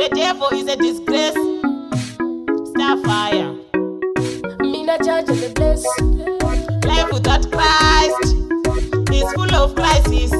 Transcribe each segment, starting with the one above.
The devil is a disgrace. Starfire. Me not judge and the bless. Life without Christ is full of crisis.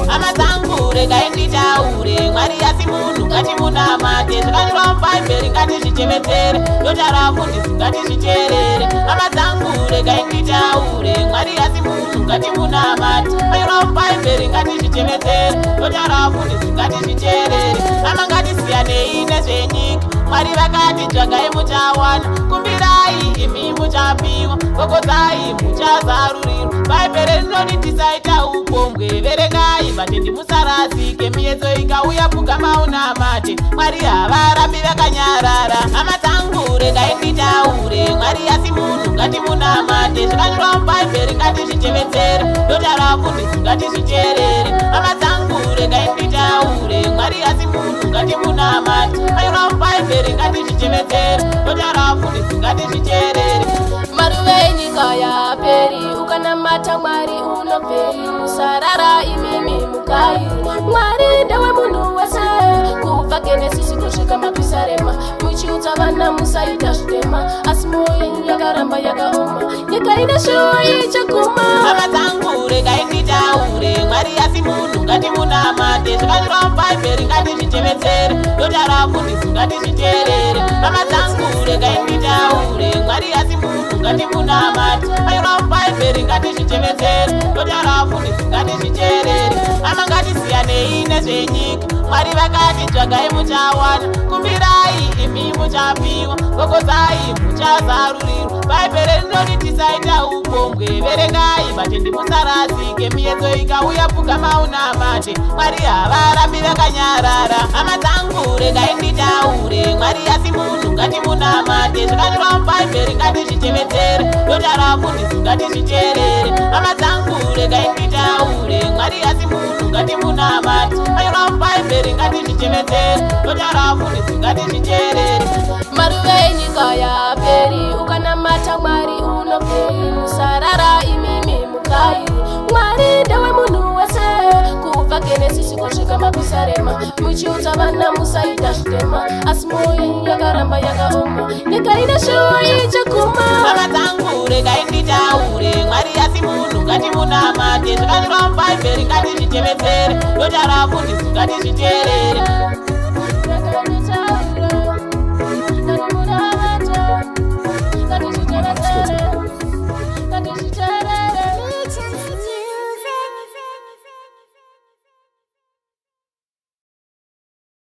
Amazangure gainditaure Mwari asi munhu ngatimunamate zvakanyorwa mubhaibheri ngatizvichemedzere dota rafundisi ngatizviteerere amazangure gainditaure Mwari asi munhu ngatimunamate zvakanyorwa mubhaibheri ngatizvichemedzere dota rafundisi ngatizviteerere ama ngatisiyanei nezvenyika Mwari vakati tsvagai muchawana kumbirai imi muchapiwa gogodzai muchazarurirwa bhaibheri rinoti tisaita upombwe verengai vatendi musarasike miedzo ikauya pfugamaunamate Mwari havarambi vakanyarara hama dzangu regai nditaure Mwari asi munhu ngatimunamate zvakanyorwa mubhaibheri ngatizvitevedzere dota rafundisi ngatizviteerere hama dzangu regai nditaure Mwari asi munhu ngatimunamate zvakanyorwa mubhaibheri ngatizvitevedzere dota rafundisi ngatizviteerere maruve nyika yaperi ukanamata Mwari unoperi musarara imimi mukai Mwari ndewe munhu wese kubva Genesisi kusvika mapisarema muchiudza vana musaita zvitema asi moyo yakaramba yakaoma nyika ine shuwa ichaguma hama dzangu regai nditaure Mwari asi munhu ngatimunamate zvakanyorwa mubhaibheri ngatizvitevedzere dota rafundisi ngatizviteerere hama dzangu regai nditaure Mwari asi munhu ngatimunamate zvakanyorwa mubhaibheri ngatizvitevedzere dota rafundisi ngatizviteerere ama ngatisiyanei nezvenyika Mwari vakati tsvagai muchawana kumbirai imi muchapiwa gogodzai muchazarurirwa bhaibheri rinoti tisaita upombwe verengai vatendi musarasike miedzo ikauya pfugamaunamate Mwari havarambi vakanyarara hama dzangu regai nditaure Mwari asi munhu ngatimunamate zvakanyorwa mubhaibheri ngatizvitevedzere dota rafundisi ngatizviteerere hama dzangu regai nditaure Mwari asi munhu ngatimunamate zvakanyorwa mubhaibheri ngatizvitevedzere dota rafundisi ngatizviteerere maruve nyika yaperi ukanamata Mwari unoperi musarara imimi mukai Mwari ndewe munhu wese kubva Genesisi kusvika mapisarema muchiudza vana musaita zvitema asi moyo yakaramba yakaoma nyika ine shuwa ichaguma hama dzangu regai nditaure Mwari asi munhu ngatimunamate zvakanyorwa mubhaibheri ngatizvitevedzere dota rafundisi ngatizviteerere